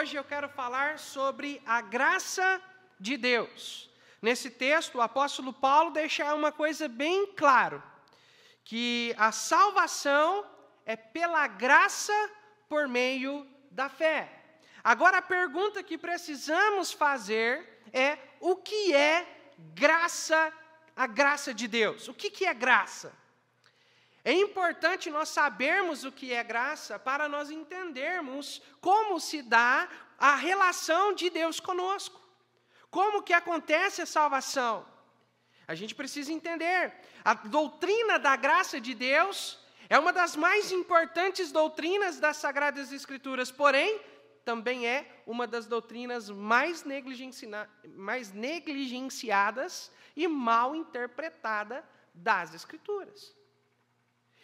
hoje eu quero falar sobre a graça de Deus. Nesse texto, o apóstolo Paulo deixa uma coisa bem clara, que a salvação é pela graça por meio da fé. Agora, a pergunta que precisamos fazer é: o que é graça, a graça de Deus? O que é graça? É importante nós sabermos o que é graça para nós entendermos como se dá a relação de Deus conosco. Como que acontece a salvação? A gente precisa entender. A doutrina da graça de Deus é uma das mais importantes doutrinas das Sagradas Escrituras, porém, também é uma das doutrinas mais negligenciadas e mal interpretada das Escrituras.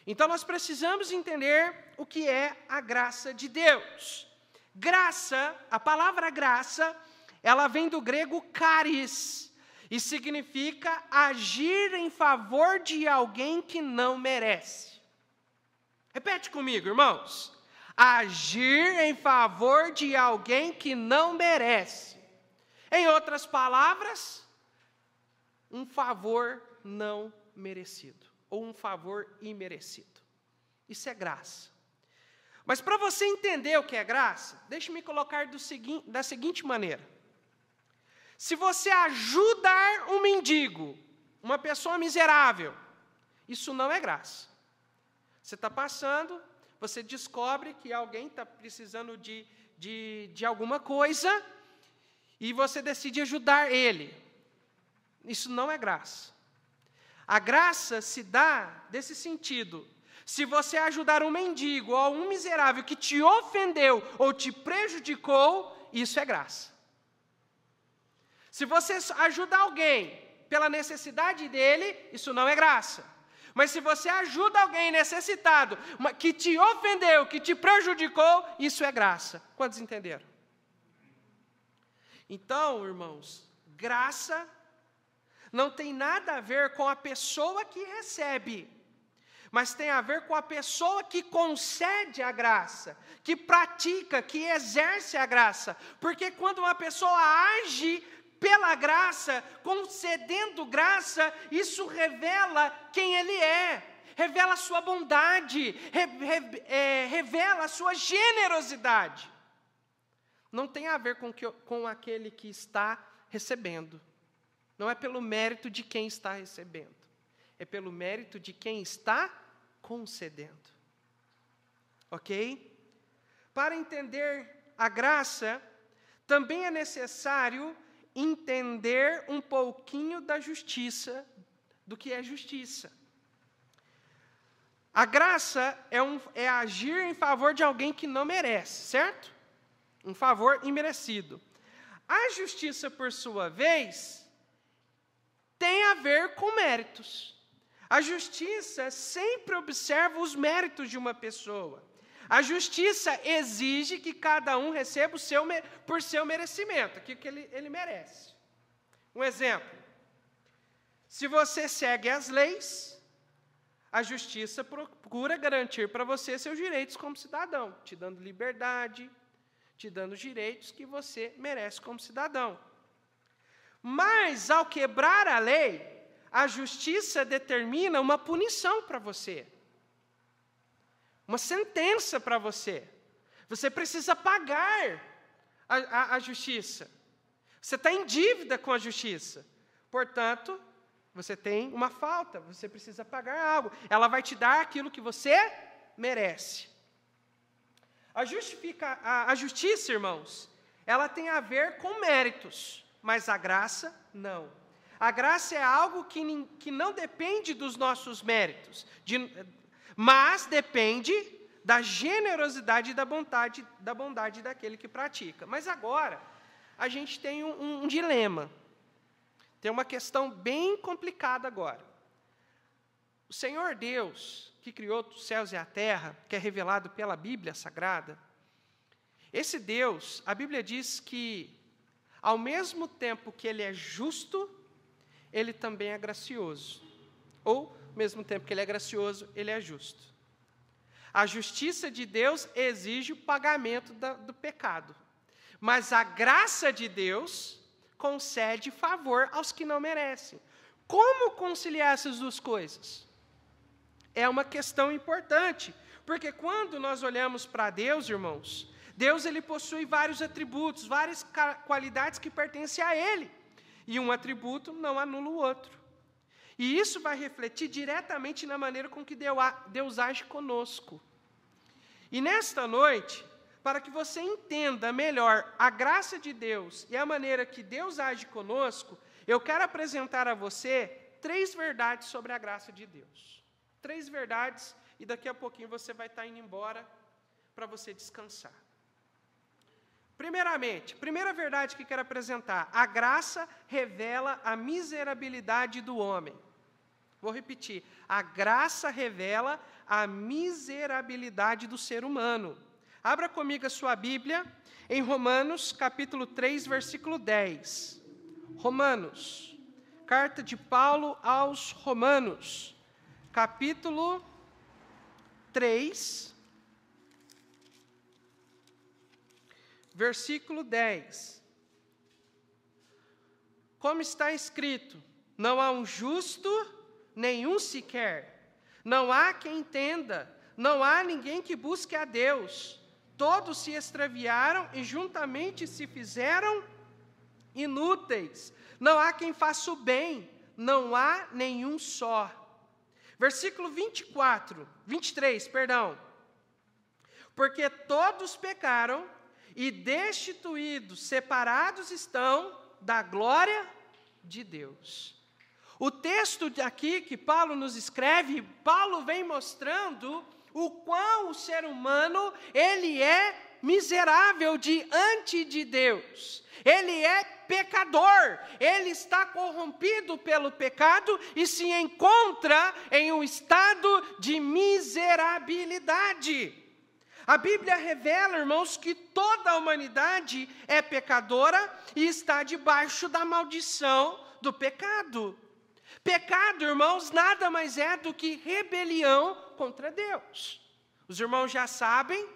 Então, nós precisamos entender o que é a graça de Deus. Graça, a palavra graça, ela vem do grego charis, e significa agir em favor de alguém que não merece. Repete comigo, irmãos. Agir em favor de alguém que não merece. Em outras palavras, um favor não merecido, ou um favor imerecido. Isso é graça. Mas para você entender o que é graça, deixe-me colocar da seguinte maneira. Se você ajudar um mendigo, uma pessoa miserável, isso não é graça. Você está passando, você descobre que alguém está precisando de alguma coisa, e você decide ajudar ele. Isso não é graça. A graça se dá desse sentido. Se você ajudar um mendigo ou um miserável que te ofendeu ou te prejudicou, isso é graça. Se você ajudar alguém pela necessidade dele, isso não é graça. Mas se você ajuda alguém necessitado, que te ofendeu, que te prejudicou, isso é graça. Quantos entenderam? Então, irmãos, graça não tem nada a ver com a pessoa que recebe, mas tem a ver com a pessoa que concede a graça, que pratica, que exerce a graça. Porque quando uma pessoa age pela graça, concedendo graça, isso revela quem ele é, revela a sua bondade, revela a sua generosidade. Não tem a ver com aquele que está recebendo. Não é pelo mérito de quem está recebendo, é pelo mérito de quem está concedendo. Ok? Para entender a graça, também é necessário entender um pouquinho da justiça, do que é justiça. A graça é agir em favor de alguém que não merece, certo? Um favor imerecido. A justiça, por sua vez, tem a ver com méritos. A justiça sempre observa os méritos de uma pessoa. A justiça exige que cada um receba por seu merecimento, aquilo que ele merece. Um exemplo. Se você segue as leis, a justiça procura garantir para você seus direitos como cidadão, te dando liberdade, te dando os direitos que você merece como cidadão. Mas, ao quebrar a lei, a justiça determina uma punição para você. Uma sentença para você. Você precisa pagar a justiça. Você está em dívida com a justiça. Portanto, você tem uma falta, você precisa pagar algo. Ela vai te dar aquilo que você merece. A justiça, irmãos, ela tem a ver com méritos, mas a graça, não. A graça é algo que não depende dos nossos méritos, mas depende da generosidade e da bondade daquele que pratica. Mas agora, a gente tem um dilema. Tem uma questão bem complicada agora. O Senhor Deus, que criou os céus e a terra, que é revelado pela Bíblia Sagrada, esse Deus, a Bíblia diz que, ao mesmo tempo que Ele é justo, Ele também é gracioso. Ou, ao mesmo tempo que Ele é gracioso, Ele é justo. A justiça de Deus exige o pagamento do pecado. Mas a graça de Deus concede favor aos que não merecem. Como conciliar essas duas coisas? É uma questão importante, porque quando nós olhamos para Deus, irmãos, Deus ele possui vários atributos, várias qualidades que pertencem a Ele. E um atributo não anula o outro. E isso vai refletir diretamente na maneira com que Deus age conosco. E nesta noite, para que você entenda melhor a graça de Deus e a maneira que Deus age conosco, eu quero apresentar a você 3 verdades sobre a graça de Deus. 3 verdades, e daqui a pouquinho você vai estar indo embora para você descansar. Primeiramente, primeira verdade que quero apresentar: a graça revela a miserabilidade do homem. Vou repetir: a graça revela a miserabilidade do ser humano. Abra comigo a sua Bíblia em Romanos, capítulo 3, versículo 10. Romanos, carta de Paulo aos Romanos, capítulo 3, versículo 10. Como está escrito: não há um justo, nenhum sequer. Não há quem entenda, não há ninguém que busque a Deus. Todos se extraviaram e juntamente se fizeram inúteis. Não há quem faça o bem, não há nenhum só. Versículo 23. Porque todos pecaram e destituídos, separados estão da glória de Deus. O texto aqui que Paulo nos escreve, Paulo vem mostrando o quão o ser humano, ele é miserável diante de Deus. Ele é pecador, ele está corrompido pelo pecado e se encontra em um estado de miserabilidade. A Bíblia revela, irmãos, que toda a humanidade é pecadora e está debaixo da maldição do pecado. Pecado, irmãos, nada mais é do que rebelião contra Deus. Os irmãos já sabem,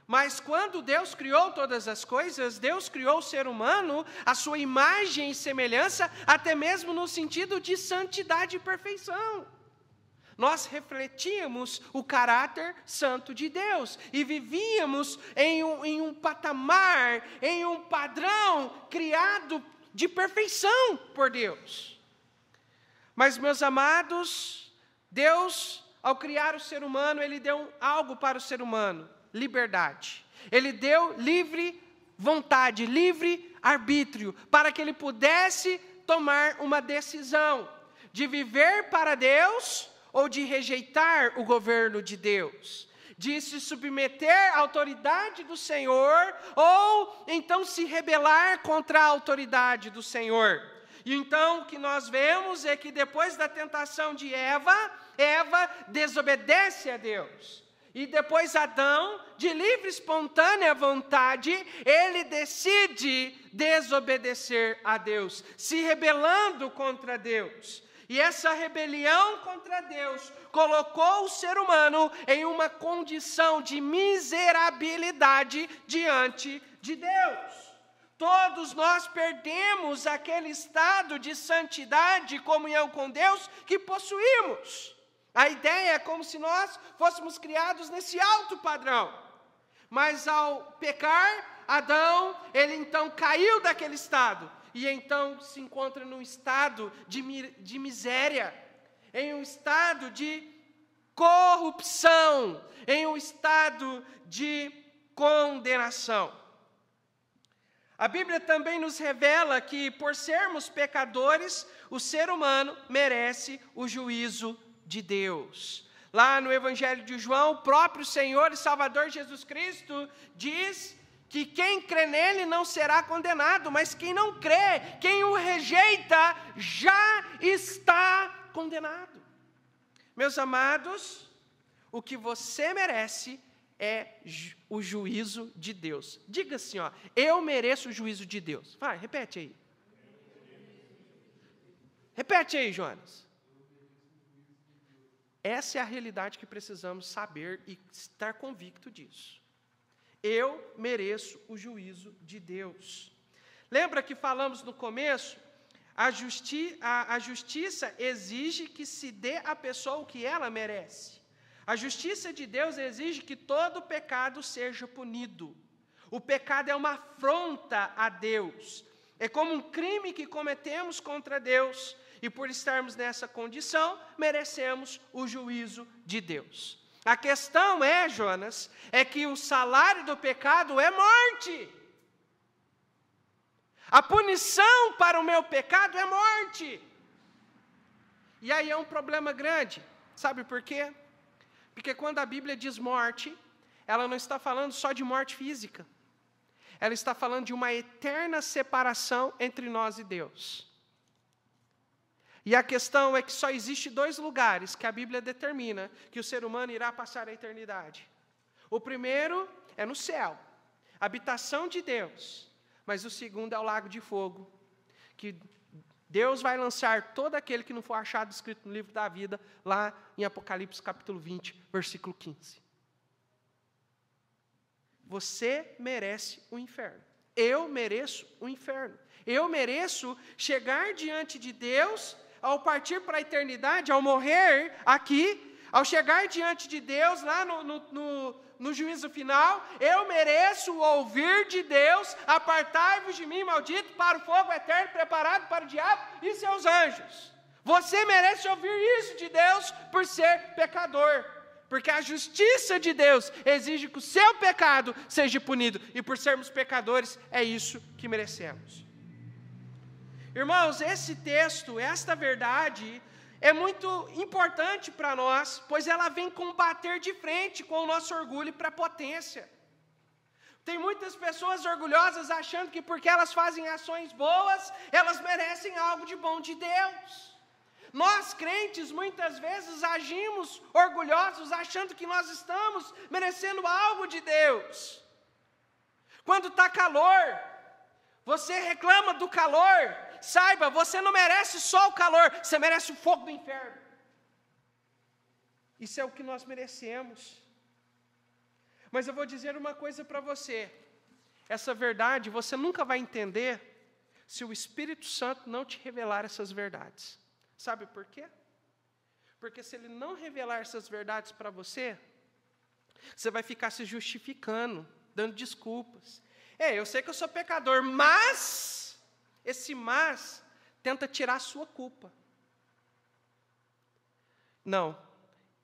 mas quando Deus criou todas as coisas, Deus criou o ser humano à sua imagem e semelhança, até mesmo no sentido de santidade e perfeição. Nós refletíamos o caráter santo de Deus e vivíamos em um patamar, em um padrão criado de perfeição por Deus. Mas, meus amados, Deus, ao criar o ser humano, Ele deu algo para o ser humano: liberdade. Ele deu livre vontade, livre arbítrio, para que ele pudesse tomar uma decisão de viver para Deus ou de rejeitar o governo de Deus, de se submeter à autoridade do Senhor ou então se rebelar contra a autoridade do Senhor. E então o que nós vemos é que depois da tentação de Eva desobedece a Deus. E depois Adão, de livre e espontânea vontade, ele decide desobedecer a Deus, se rebelando contra Deus. E essa rebelião contra Deus colocou o ser humano em uma condição de miserabilidade diante de Deus. Todos nós perdemos aquele estado de santidade e comunhão com Deus que possuímos. A ideia é como se nós fôssemos criados nesse alto padrão. Mas ao pecar, Adão, ele então caiu daquele estado. E então se encontra num estado de miséria, em um estado de corrupção, em um estado de condenação. A Bíblia também nos revela que, por sermos pecadores, o ser humano merece o juízo de Deus. Lá no Evangelho de João, o próprio Senhor e Salvador Jesus Cristo diz que quem crê nele não será condenado, mas quem não crê, quem o rejeita, já está condenado. Meus amados, o que você merece é o juízo de Deus. Diga assim, ó: eu mereço o juízo de Deus. Vai, repete aí. Repete aí, Jonas. Essa é a realidade que precisamos saber e estar convicto disso. Eu mereço o juízo de Deus. Lembra que falamos no começo? A justiça exige que se dê à pessoa o que ela merece. A justiça de Deus exige que todo pecado seja punido. O pecado é uma afronta a Deus. É como um crime que cometemos contra Deus. E por estarmos nessa condição, merecemos o juízo de Deus. A questão é, Jonas, é que o salário do pecado é morte. A punição para o meu pecado é morte. E aí é um problema grande. Sabe por quê? Porque quando a Bíblia diz morte, ela não está falando só de morte física. Ela está falando de uma eterna separação entre nós e Deus. E a questão é que só existe 2 lugares que a Bíblia determina que o ser humano irá passar a eternidade. O primeiro é no céu, habitação de Deus. Mas o segundo é o lago de fogo, que Deus vai lançar todo aquele que não for achado escrito no livro da vida, lá em Apocalipse capítulo 20, versículo 15. Você merece o inferno. Eu mereço o inferno. Eu mereço chegar diante de Deus, ao partir para a eternidade, ao morrer aqui, ao chegar diante de Deus, lá no juízo final, eu mereço ouvir de Deus: apartai-vos de mim, maldito, para o fogo eterno preparado para o diabo e seus anjos. Você merece ouvir isso de Deus por ser pecador, porque a justiça de Deus exige que o seu pecado seja punido, e por sermos pecadores, é isso que merecemos. Irmãos, esse texto, esta verdade, é muito importante para nós, pois ela vem combater de frente com o nosso orgulho e prepotência. Tem muitas pessoas orgulhosas achando que porque elas fazem ações boas, elas merecem algo de bom de Deus. Nós, crentes, muitas vezes agimos orgulhosos, achando que nós estamos merecendo algo de Deus. Quando está calor, você reclama do calor. Saiba, você não merece só o calor, você merece o fogo do inferno. Isso é o que nós merecemos. Mas eu vou dizer uma coisa para você. Essa verdade você nunca vai entender se o Espírito Santo não te revelar essas verdades. Sabe por quê? Porque se ele não revelar essas verdades para você, você vai ficar se justificando, dando desculpas. Eu sei que eu sou pecador, mas... Esse mas tenta tirar a sua culpa. Não,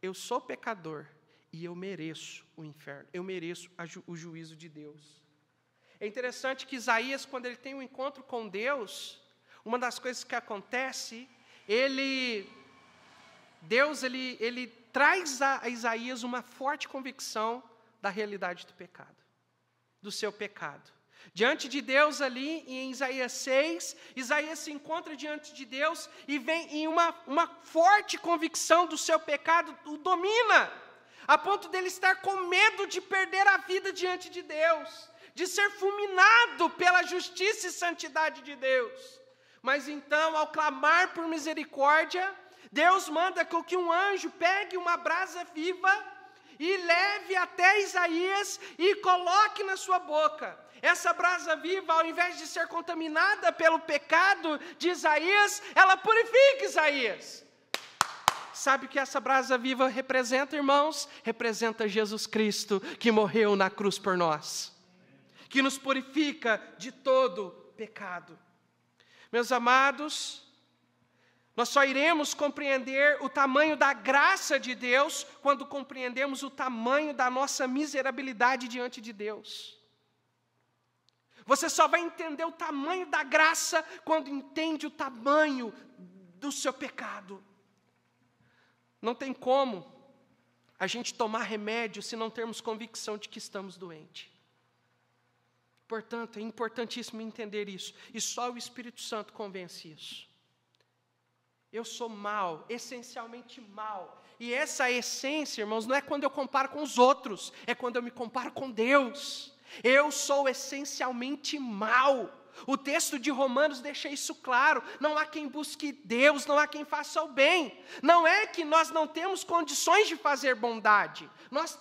eu sou pecador e eu mereço o inferno, eu mereço o juízo de Deus. É interessante que Isaías, quando ele tem um encontro com Deus, uma das coisas que acontece, Deus traz a Isaías uma forte convicção da realidade do pecado, do seu pecado. Diante de Deus ali, em Isaías 6, Isaías se encontra diante de Deus e vem em uma forte convicção do seu pecado, o domina, a ponto dele estar com medo de perder a vida diante de Deus, de ser fulminado pela justiça e santidade de Deus. Mas então, ao clamar por misericórdia, Deus manda que um anjo pegue uma brasa viva e leve até Isaías e coloque na sua boca. Essa brasa viva, ao invés de ser contaminada pelo pecado de Isaías, ela purifica Isaías. Sabe o que essa brasa viva representa, irmãos? Representa Jesus Cristo, que morreu na cruz por nós, que nos purifica de todo pecado. Meus amados, nós só iremos compreender o tamanho da graça de Deus quando compreendemos o tamanho da nossa miserabilidade diante de Deus. Você só vai entender o tamanho da graça quando entende o tamanho do seu pecado. Não tem como a gente tomar remédio se não termos convicção de que estamos doentes. Portanto, é importantíssimo entender isso. E só o Espírito Santo convence isso. Eu sou mau, essencialmente mau. E essa essência, irmãos, não é quando eu comparo com os outros, é quando eu me comparo com Deus. Eu sou essencialmente mau. O texto de Romanos deixa isso claro. Não há quem busque Deus, não há quem faça o bem. Não é que nós não temos condições de fazer bondade. Nós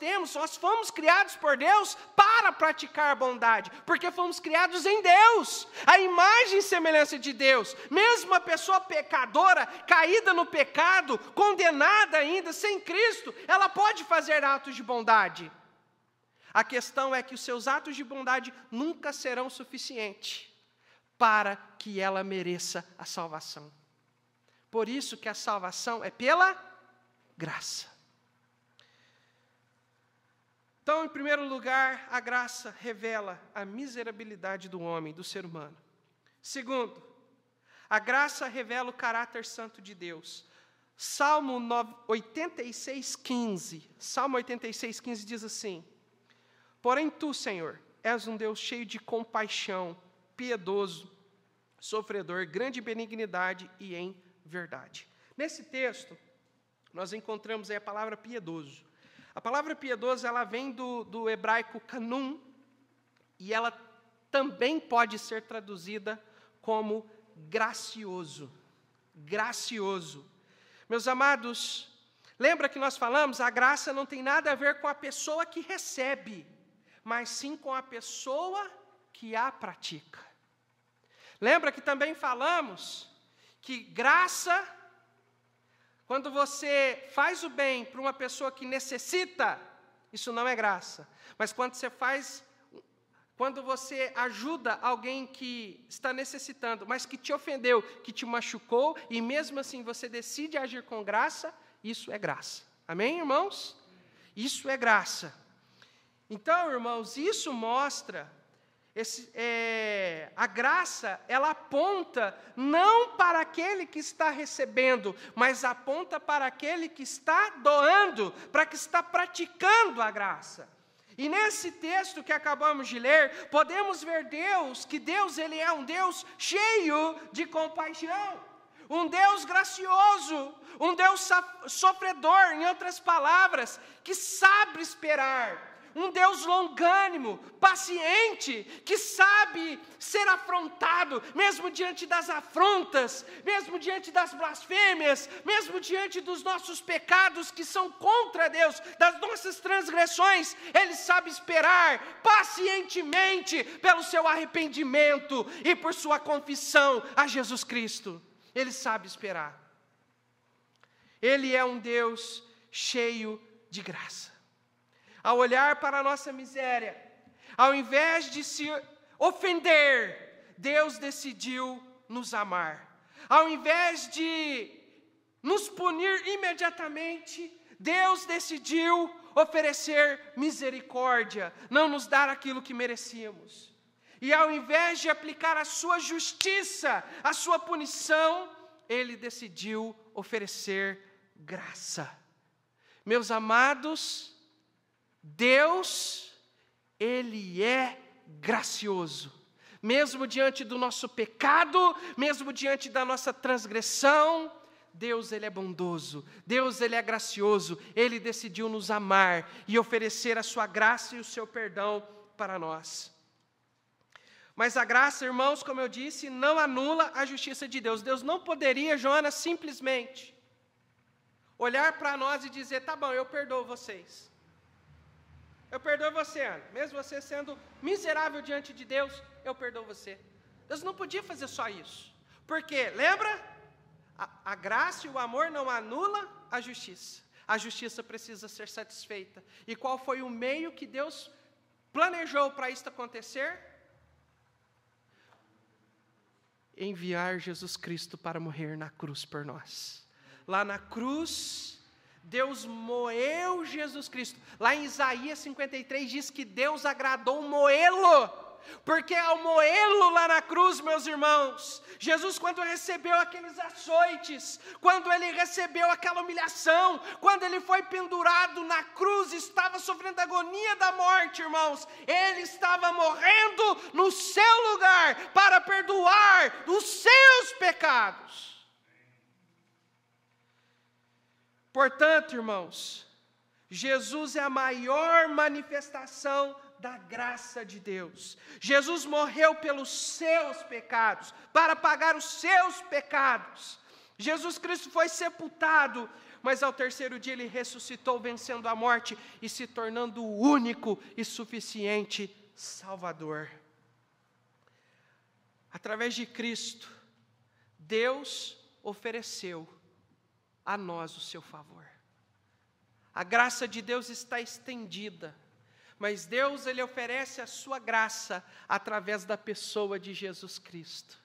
fomos criados por Deus para praticar bondade, porque fomos criados em Deus, a imagem e semelhança de Deus. Mesmo a pessoa pecadora, caída no pecado, condenada ainda, sem Cristo, ela pode fazer atos de bondade. A questão é que os seus atos de bondade nunca serão suficientes para que ela mereça a salvação. Por isso que a salvação é pela graça. Então, em primeiro lugar, a graça revela a miserabilidade do homem, do ser humano. Segundo, a graça revela o caráter santo de Deus. Salmo 86:15. Salmo 86:15 diz assim: porém tu, Senhor, és um Deus cheio de compaixão, piedoso, sofredor, grande benignidade e em verdade. Nesse texto, nós encontramos aí a palavra piedoso. A palavra piedoso, ela vem do hebraico kanum, e ela também pode ser traduzida como gracioso. Gracioso. Meus amados, lembra que nós falamos, a graça não tem nada a ver com a pessoa que recebe, mas sim com a pessoa que a pratica. Lembra que também falamos que graça, quando você faz o bem para uma pessoa que necessita, isso não é graça. Mas quando você ajuda alguém que está necessitando, mas que te ofendeu, que te machucou, e mesmo assim você decide agir com graça, isso é graça. Amém, irmãos? Isso é graça. Então, irmãos, isso mostra, a graça, ela aponta não para aquele que está recebendo, mas aponta para aquele que está doando, para que está praticando a graça. E nesse texto que acabamos de ler, podemos ver que Deus ele é um Deus cheio de compaixão, um Deus gracioso, um Deus sofredor, em outras palavras, que sabe esperar. Um Deus longânimo, paciente, que sabe ser afrontado, mesmo diante das afrontas, mesmo diante das blasfêmias, mesmo diante dos nossos pecados que são contra Deus, das nossas transgressões, Ele sabe esperar pacientemente pelo seu arrependimento e por sua confissão a Jesus Cristo. Ele sabe esperar. Ele é um Deus cheio de graça. Ao olhar para a nossa miséria, ao invés de se ofender, Deus decidiu nos amar. Ao invés de nos punir imediatamente, Deus decidiu oferecer misericórdia, não nos dar aquilo que merecíamos. E ao invés de aplicar a sua justiça, a sua punição, Ele decidiu oferecer graça. Meus amados, Deus, Ele é gracioso. Mesmo diante do nosso pecado, mesmo diante da nossa transgressão, Deus, Ele é bondoso. Deus, Ele é gracioso. Ele decidiu nos amar e oferecer a sua graça e o seu perdão para nós. Mas a graça, irmãos, como eu disse, não anula a justiça de Deus. Deus não poderia, Jonas, simplesmente olhar para nós e dizer, tá bom, eu perdoo vocês. Eu perdoo você, Ana. Mesmo você sendo miserável diante de Deus, eu perdoo você. Deus não podia fazer só isso. Por quê? Lembra? A graça e o amor não anula a justiça. A justiça precisa ser satisfeita. E qual foi o meio que Deus planejou para isso acontecer? Enviar Jesus Cristo para morrer na cruz por nós. Lá na cruz, Deus moeu Jesus Cristo. Lá em Isaías 53 diz que Deus agradou moê-lo, porque ao moê-lo lá na cruz, meus irmãos, Jesus, quando recebeu aqueles açoites, quando Ele recebeu aquela humilhação, quando Ele foi pendurado na cruz, estava sofrendo a agonia da morte, irmãos, Ele estava morrendo no seu lugar, para perdoar os seus pecados. Portanto, irmãos, Jesus é a maior manifestação da graça de Deus. Jesus morreu pelos seus pecados, para pagar os seus pecados. Jesus Cristo foi sepultado, mas ao terceiro dia Ele ressuscitou, vencendo a morte e se tornando o único e suficiente Salvador. Através de Cristo, Deus ofereceu a nós o seu favor. A graça de Deus está estendida, mas Deus, Ele oferece a sua graça através da pessoa de Jesus Cristo.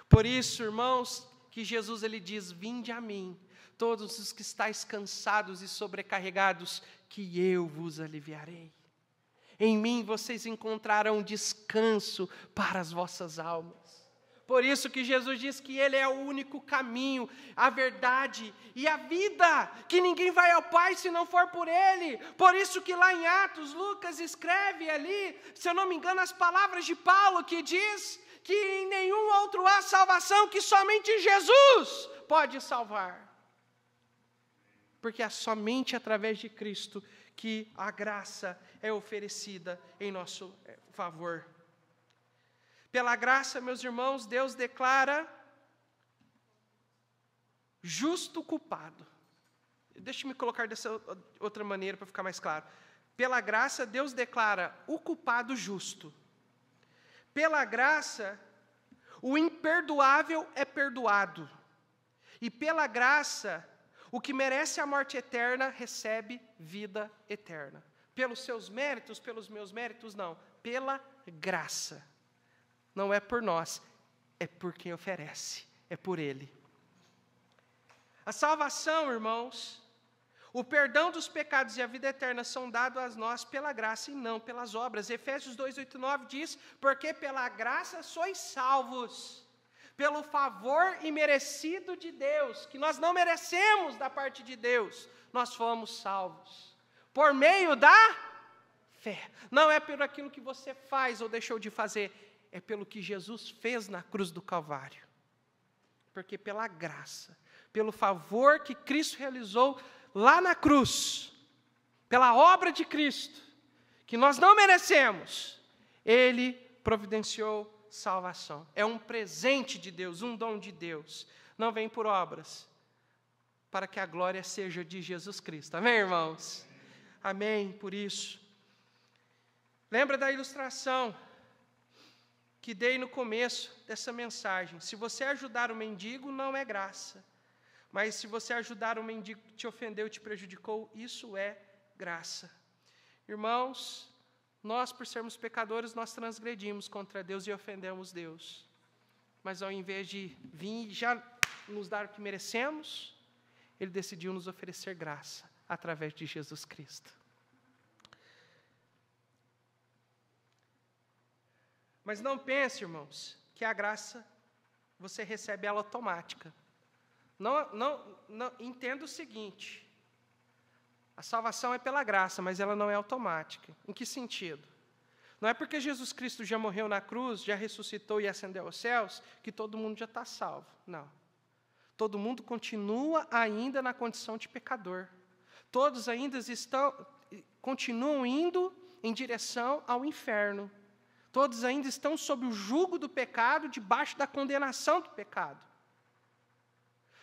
Por isso, irmãos, que Jesus, Ele diz: vinde a mim, todos os que estáis cansados e sobrecarregados, que eu vos aliviarei. Em mim vocês encontrarão descanso para as vossas almas. Por isso que Jesus diz que Ele é o único caminho, a verdade e a vida, que ninguém vai ao Pai se não for por Ele. Por isso que lá em Atos, Lucas escreve ali, se eu não me engano, as palavras de Paulo, que diz que em nenhum outro há salvação, que somente Jesus pode salvar. Porque é somente através de Cristo que a graça é oferecida em nosso favor. Pela graça, meus irmãos, Deus declara justo o culpado. Deixe-me colocar dessa outra maneira para ficar mais claro. Pela graça, Deus declara o culpado justo. Pela graça, o imperdoável é perdoado. E pela graça, o que merece a morte eterna recebe vida eterna. Pelos seus méritos, pelos meus méritos, não. Pela graça. Não é por nós, é por quem oferece, é por Ele. A salvação, irmãos, o perdão dos pecados e a vida eterna são dados a nós pela graça e não pelas obras. Efésios 2:8-9 diz: porque pela graça sois salvos, pelo favor imerecido de Deus, que nós não merecemos da parte de Deus, nós fomos salvos, por meio da fé. Não é por aquilo que você faz ou deixou de fazer, é pelo que Jesus fez na cruz do Calvário. Porque pela graça, pelo favor que Cristo realizou lá na cruz, pela obra de Cristo, que nós não merecemos, Ele providenciou salvação. É um presente de Deus, um dom de Deus. Não vem por obras, para que a glória seja de Jesus Cristo. Amém, irmãos? Amém, por isso. Lembra da ilustração que dei no começo dessa mensagem? Se você ajudar o mendigo, não é graça. Mas se você ajudar o mendigo que te ofendeu, te prejudicou, isso é graça. Irmãos, nós, por sermos pecadores, nós transgredimos contra Deus e ofendemos Deus. Mas ao invés de vir e já nos dar o que merecemos, Ele decidiu nos oferecer graça através de Jesus Cristo. Mas não pense, irmãos, que a graça você recebe ela automática. Não, entenda o seguinte: a salvação é pela graça, mas ela não é automática. Em que sentido? Não é porque Jesus Cristo já morreu na cruz, já ressuscitou e ascendeu aos céus, que todo mundo já está salvo. Não. Todo mundo continua ainda na condição de pecador. Todos ainda continuam indo em direção ao inferno. Todos ainda estão sob o jugo do pecado, debaixo da condenação do pecado.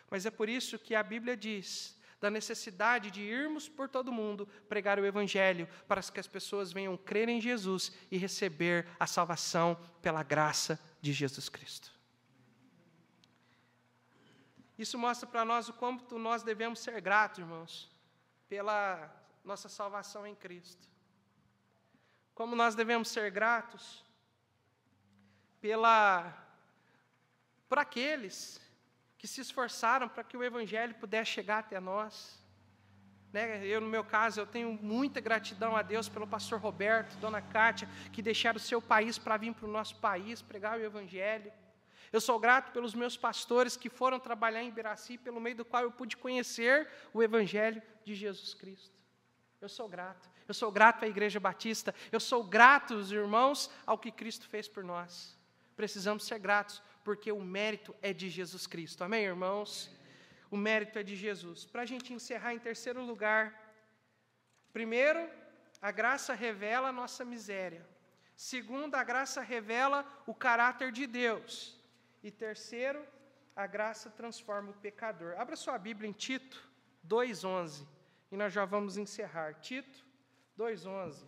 Mas é por isso que a Bíblia diz da necessidade de irmos por todo mundo pregar o Evangelho, para que as pessoas venham crer em Jesus e receber a salvação pela graça de Jesus Cristo. Isso mostra para nós o quanto nós devemos ser gratos, irmãos, pela nossa salvação em Cristo. Como nós devemos ser gratos por aqueles que se esforçaram para que o Evangelho pudesse chegar até nós. Eu, no meu caso, eu tenho muita gratidão a Deus pelo pastor Roberto, dona Cátia, que deixaram o seu país para vir para o nosso país, pregar o Evangelho. Eu sou grato pelos meus pastores que foram trabalhar em Ibiraci, pelo meio do qual eu pude conhecer o Evangelho de Jesus Cristo. Eu sou grato. Eu sou grato à Igreja Batista. Eu sou grato, os irmãos, ao que Cristo fez por nós. Precisamos ser gratos, porque o mérito é de Jesus Cristo. Amém, irmãos? O mérito é de Jesus. Para a gente encerrar, em terceiro lugar, primeiro, a graça revela a nossa miséria. Segundo, a graça revela o caráter de Deus. E terceiro, a graça transforma o pecador. Abra sua Bíblia em Tito 2:11, e nós já vamos encerrar. Tito 2:11.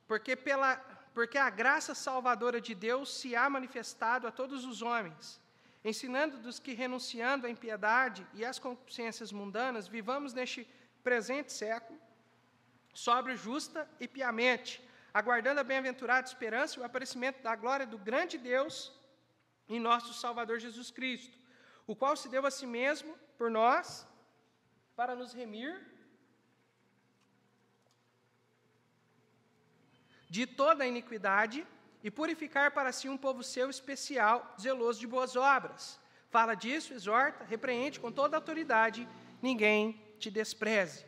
Porque a graça salvadora de Deus se há manifestado a todos os homens, ensinando-nos que, renunciando à impiedade e às concupiscências mundanas, vivamos neste presente século, sóbrio, justa e piamente, aguardando a bem-aventurada esperança e o aparecimento da glória do grande Deus e nosso Salvador Jesus Cristo, o qual se deu a si mesmo por nós, para nos remir de toda a iniquidade e purificar para si um povo seu especial, zeloso de boas obras. Fala disso, exorta, repreende com toda a autoridade, ninguém te despreze.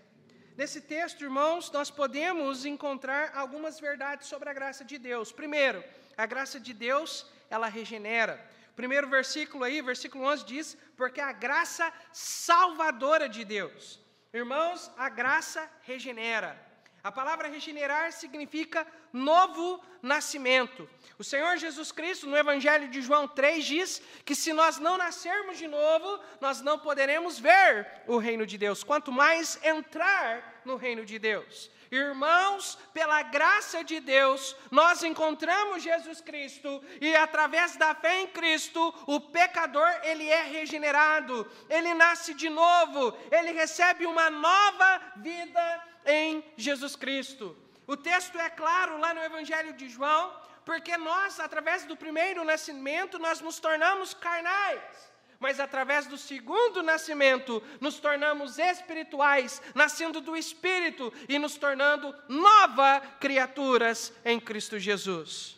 Nesse texto, irmãos, nós podemos encontrar algumas verdades sobre a graça de Deus. Primeiro, a graça de Deus, ela regenera. O primeiro versículo aí, versículo 11, diz, porque a graça salvadora de Deus. Irmãos, a graça regenera. A palavra regenerar significa novo nascimento. O Senhor Jesus Cristo, no Evangelho de João 3, diz que se nós não nascermos de novo, nós não poderemos ver o reino de Deus, quanto mais entrar no reino de Deus. Irmãos, pela graça de Deus, nós encontramos Jesus Cristo e através da fé em Cristo, o pecador, ele é regenerado, ele nasce de novo, ele recebe uma nova vida em Jesus Cristo. O texto é claro lá no Evangelho de João, porque nós, através do primeiro nascimento, nós nos tornamos carnais. Mas através do segundo nascimento, nos tornamos espirituais, nascendo do Espírito e nos tornando novas criaturas em Cristo Jesus.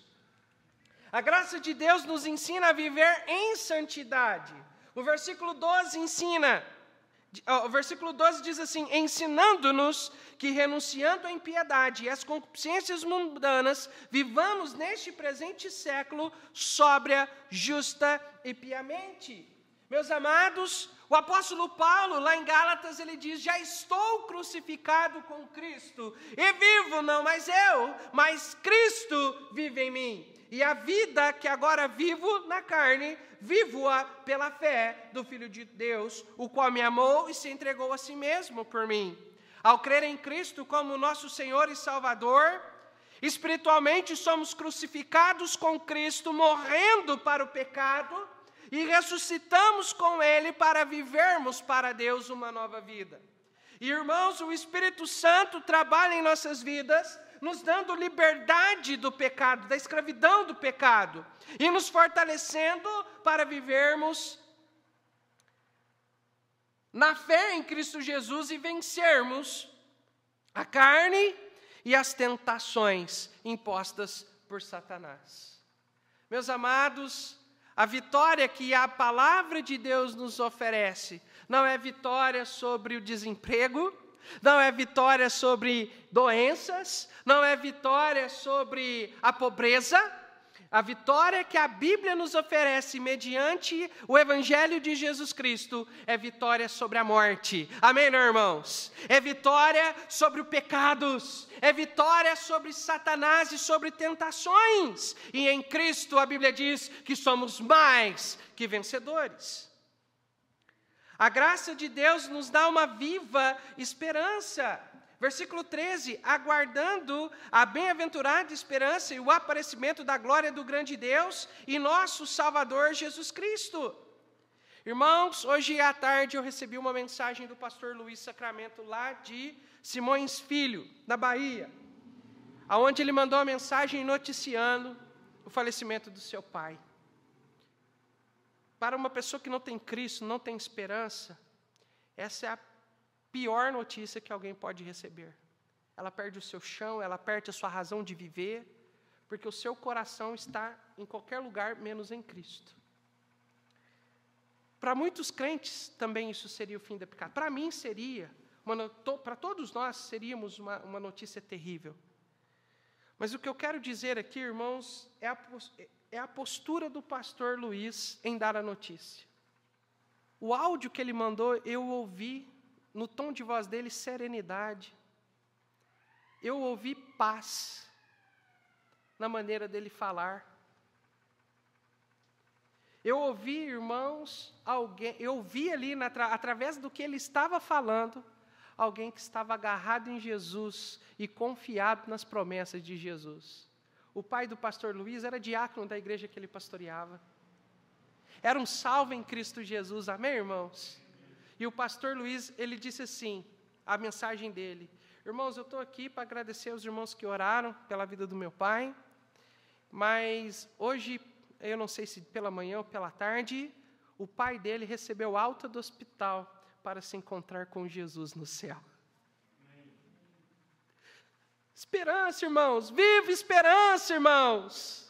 A graça de Deus nos ensina a viver em santidade. O versículo 12 o versículo 12 diz assim, ensinando-nos que, renunciando à impiedade e às concupiscências mundanas, vivamos neste presente século sóbria, justa e piamente. Meus amados, o apóstolo Paulo, lá em Gálatas, ele diz, já estou crucificado com Cristo, e vivo não mais eu, mas Cristo vive em mim. E a vida que agora vivo na carne, vivo-a pela fé do Filho de Deus, o qual me amou e se entregou a si mesmo por mim. Ao crer em Cristo como nosso Senhor e Salvador, espiritualmente somos crucificados com Cristo, morrendo para o pecado, e ressuscitamos com Ele para vivermos para Deus uma nova vida. E, irmãos, o Espírito Santo trabalha em nossas vidas, nos dando liberdade do pecado, da escravidão do pecado, e nos fortalecendo para vivermos na fé em Cristo Jesus e vencermos a carne e as tentações impostas por Satanás. Meus amados, a vitória que a palavra de Deus nos oferece não é vitória sobre o desemprego, não é vitória sobre doenças, não é vitória sobre a pobreza. A vitória que a Bíblia nos oferece mediante o Evangelho de Jesus Cristo é vitória sobre a morte. Amém, irmãos? É vitória sobre os pecados, é vitória sobre Satanás e sobre tentações. E em Cristo a Bíblia diz que somos mais que vencedores. A graça de Deus nos dá uma viva esperança. Versículo 13, aguardando a bem-aventurada esperança e o aparecimento da glória do grande Deus e nosso Salvador Jesus Cristo. Irmãos, hoje à tarde eu recebi uma mensagem do pastor Luiz Sacramento, lá de Simões Filho, da Bahia, onde ele mandou uma mensagem noticiando o falecimento do seu pai. Para uma pessoa que não tem Cristo, não tem esperança, essa é a pior notícia que alguém pode receber. Ela perde o seu chão, ela perde a sua razão de viver, porque o seu coração está em qualquer lugar menos em Cristo. Para muitos crentes também isso seria o fim do pecado. Para mim seria, para todos nós seríamos uma notícia terrível. Mas o que eu quero dizer aqui, irmãos, é a postura do pastor Luiz em dar a notícia. O áudio que ele mandou, eu ouvi no tom de voz dele, serenidade. eu ouvi paz na maneira dele falar. Eu ouvi, irmãos, eu vi ali, através do que ele estava falando, alguém que estava agarrado em Jesus e confiado nas promessas de Jesus. O pai do pastor Luiz era diácono da igreja que ele pastoreava. Era um salvo em Cristo Jesus, amém, irmãos? E o pastor Luiz, ele disse assim, a mensagem dele: irmãos, eu estou aqui para agradecer aos irmãos que oraram pela vida do meu pai, mas hoje, eu não sei se pela manhã ou pela tarde, o pai dele recebeu alta do hospital para se encontrar com Jesus no céu. Esperança, irmãos, vive esperança, irmãos.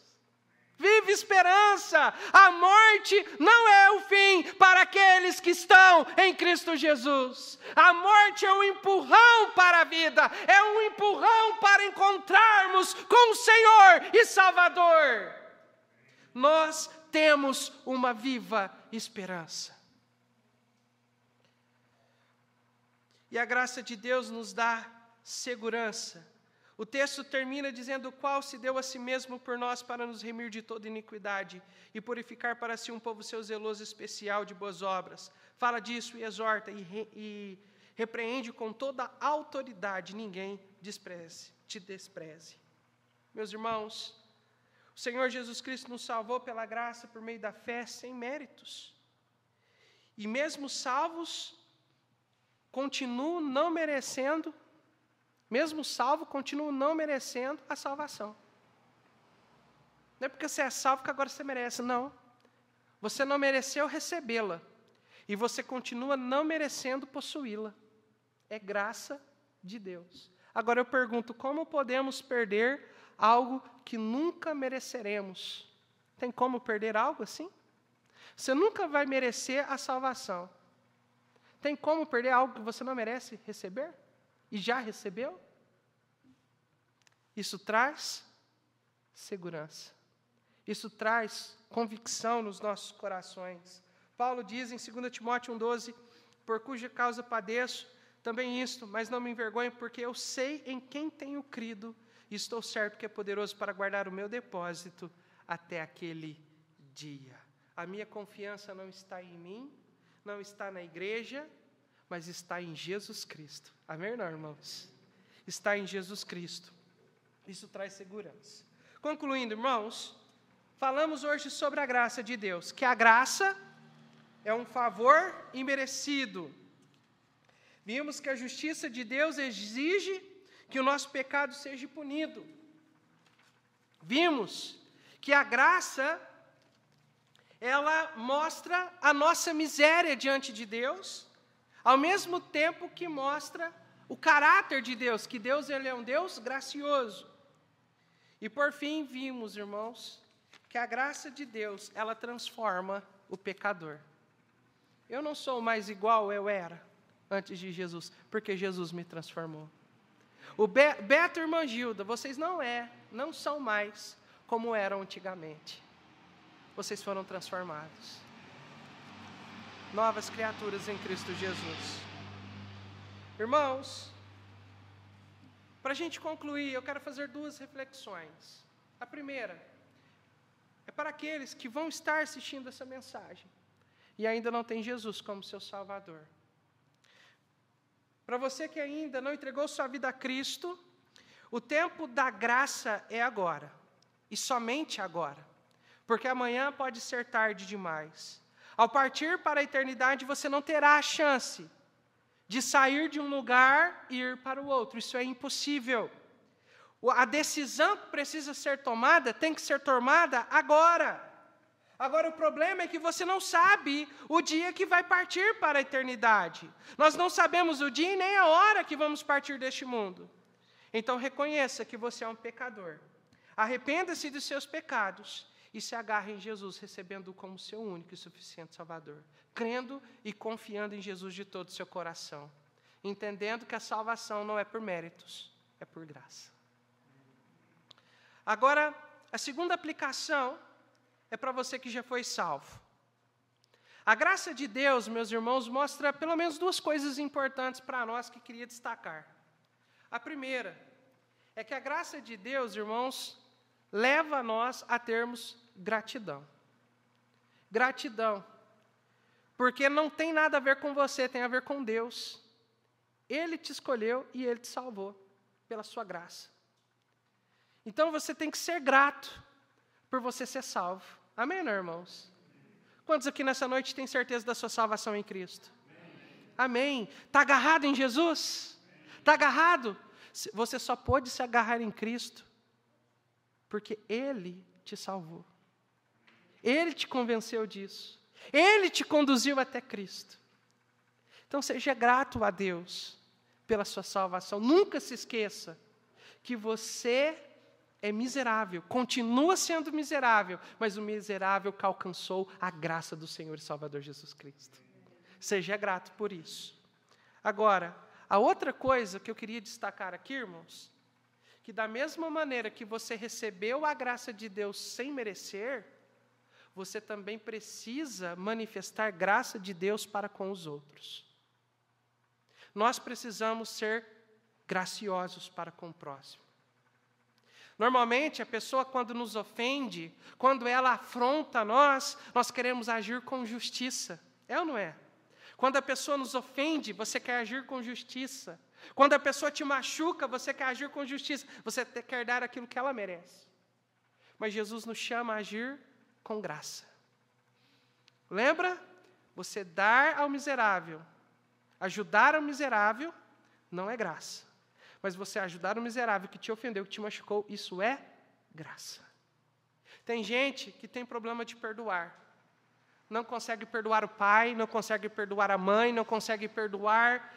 Vive esperança. A morte não é o fim para aqueles que estão em Cristo Jesus. A morte é um empurrão para a vida, é um empurrão para encontrarmos com o Senhor e Salvador. Nós temos uma viva esperança. E a graça de Deus nos dá segurança. O texto termina dizendo: o qual se deu a si mesmo por nós para nos remir de toda iniquidade e purificar para si um povo seu zeloso especial de boas obras. Fala disso e exorta e repreende com toda autoridade. Ninguém te despreze. Meus irmãos, o Senhor Jesus Cristo nos salvou pela graça por meio da fé sem méritos. E mesmo salvos, continuam não merecendo, mesmo salvo, continuam não merecendo a salvação. Não é porque você é salvo que agora você merece, não. Você não mereceu recebê-la, e você continua não merecendo possuí-la. É graça de Deus. Agora eu pergunto, como podemos perder algo que nunca mereceremos? Tem como perder algo assim? Você nunca vai merecer a salvação. Tem como perder algo que você não merece receber? E já recebeu? Isso traz segurança. Isso traz convicção nos nossos corações. Paulo diz em 2 Timóteo 1,12, por cuja causa padeço, também isto, mas não me envergonho, porque eu sei em quem tenho crido, e estou certo que é poderoso para guardar o meu depósito até aquele dia. A minha confiança não está em mim, não está na igreja, mas está em Jesus Cristo. Amém, não, irmãos? Está em Jesus Cristo. Isso traz segurança. Concluindo, irmãos, falamos hoje sobre a graça de Deus, que a graça é um favor imerecido. Vimos que a justiça de Deus exige que o nosso pecado seja punido. Vimos que a graça, ela mostra a nossa miséria diante de Deus, ao mesmo tempo que mostra o caráter de Deus, que Deus ele é um Deus gracioso. E por fim vimos, irmãos, que a graça de Deus, ela transforma o pecador. Eu não sou mais igual eu era antes de Jesus, porque Jesus me transformou. O Beto e a irmã Gilda, vocês não são mais como eram antigamente. Vocês foram transformados. Novas criaturas em Cristo Jesus. Irmãos, para a gente concluir, eu quero fazer duas reflexões. A primeira é para aqueles que vão estar assistindo essa mensagem e ainda não tem Jesus como seu Salvador. Para você que ainda não entregou sua vida a Cristo, o tempo da graça é agora, e somente agora, porque amanhã pode ser tarde demais. Ao partir para a eternidade, você não terá a chance de sair de um lugar e ir para o outro. Isso é impossível. A decisão que precisa ser tomada, tem que ser tomada agora. Agora, o problema é que você não sabe o dia que vai partir para a eternidade. Nós não sabemos o dia e nem a hora que vamos partir deste mundo. Então, reconheça que você é um pecador. Arrependa-se dos seus pecados e se agarre em Jesus, recebendo-o como seu único e suficiente Salvador. Crendo e confiando em Jesus de todo o seu coração. Entendendo que a salvação não é por méritos, é por graça. Agora, a segunda aplicação é para você que já foi salvo. A graça de Deus, meus irmãos, mostra pelo menos duas coisas importantes para nós que queria destacar. A primeira é que a graça de Deus, irmãos, leva nós a termos gratidão. Gratidão. Porque não tem nada a ver com você, tem a ver com Deus. Ele te escolheu e Ele te salvou pela sua graça. Então você tem que ser grato por você ser salvo. Amém, né, irmãos? Quantos aqui nessa noite têm certeza da sua salvação em Cristo? Amém. Está agarrado em Jesus? Está agarrado? Você só pode se agarrar em Cristo porque Ele te salvou. Ele te convenceu disso. Ele te conduziu até Cristo. Então seja grato a Deus pela sua salvação. Nunca se esqueça que você é miserável, continua sendo miserável, mas o miserável que alcançou a graça do Senhor e Salvador Jesus Cristo. Seja grato por isso. Agora, a outra coisa que eu queria destacar aqui, irmãos, que da mesma maneira que você recebeu a graça de Deus sem merecer, você também precisa manifestar graça de Deus para com os outros. Nós precisamos ser graciosos para com o próximo. Normalmente, a pessoa, quando nos ofende, quando ela afronta nós queremos agir com justiça. É ou não é? Quando a pessoa nos ofende, você quer agir com justiça. Quando a pessoa te machuca, você quer agir com justiça. Você quer dar aquilo que ela merece. Mas Jesus nos chama a agir com graça. Lembra? Você dar ao miserável, ajudar ao miserável, não é graça. Mas você ajudar o miserável que te ofendeu, que te machucou, isso é graça. Tem gente que tem problema de perdoar. Não consegue perdoar o pai, não consegue perdoar a mãe, não consegue perdoar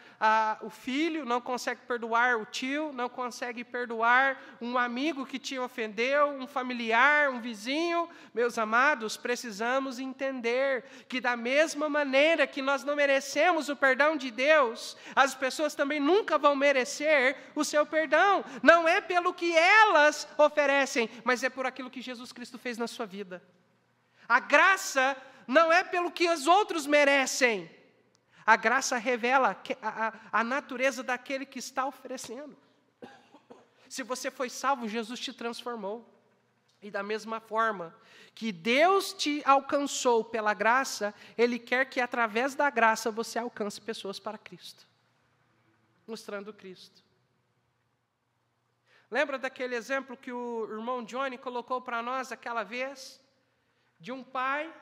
o filho, não consegue perdoar o tio, não consegue perdoar um amigo que te ofendeu, um familiar, um vizinho. Meus amados, precisamos entender que da mesma maneira que nós não merecemos o perdão de Deus, as pessoas também nunca vão merecer o seu perdão. Não é pelo que elas oferecem, mas é por aquilo que Jesus Cristo fez na sua vida. A graça não é pelo que os outros merecem. A graça revela a natureza daquele que está oferecendo. Se você foi salvo, Jesus te transformou. E da mesma forma que Deus te alcançou pela graça, Ele quer que através da graça você alcance pessoas para Cristo. Mostrando Cristo. Lembra daquele exemplo que o irmão Johnny colocou para nós aquela vez? De um pai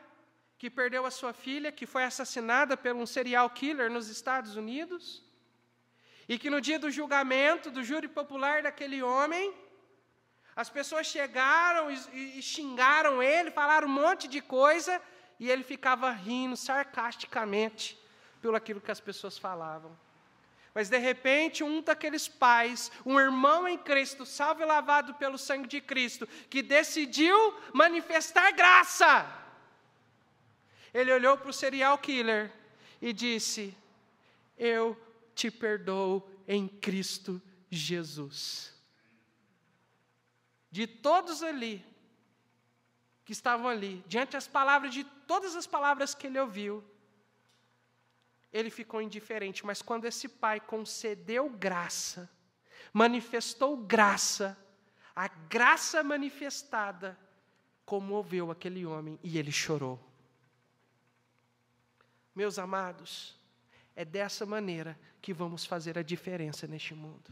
que perdeu a sua filha, que foi assassinada por um serial killer nos Estados Unidos, e que no dia do julgamento, do júri popular daquele homem, as pessoas chegaram e xingaram ele, falaram um monte de coisa, e ele ficava rindo sarcasticamente pelo aquilo que as pessoas falavam. Mas, de repente, um daqueles pais, um irmão em Cristo, salvo e lavado pelo sangue de Cristo, que decidiu manifestar graça, ele olhou para o serial killer e disse: eu te perdoo em Cristo Jesus. De todos ali, que estavam ali, diante das palavras, de todas as palavras que ele ouviu, ele ficou indiferente. Mas quando esse pai concedeu graça, manifestou graça, a graça manifestada comoveu aquele homem e ele chorou. Meus amados, é dessa maneira que vamos fazer a diferença neste mundo.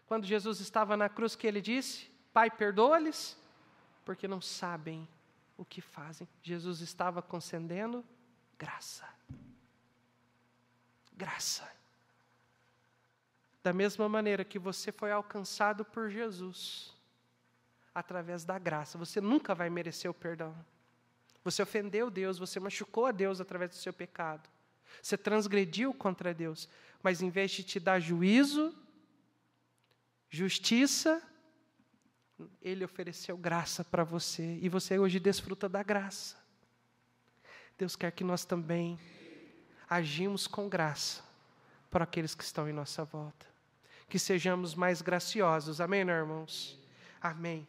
Quando Jesus estava na cruz, que ele disse: Pai, perdoa-lhes, porque não sabem o que fazem. Jesus estava concedendo graça. Graça. Da mesma maneira que você foi alcançado por Jesus, através da graça, você nunca vai merecer o perdão. Você ofendeu Deus, você machucou a Deus através do seu pecado. Você transgrediu contra Deus. Mas em vez de te dar juízo, justiça, Ele ofereceu graça para você. E você hoje desfruta da graça. Deus quer que nós também agimos com graça para aqueles que estão em nossa volta. Que sejamos mais graciosos. Amém, irmãos? Amém.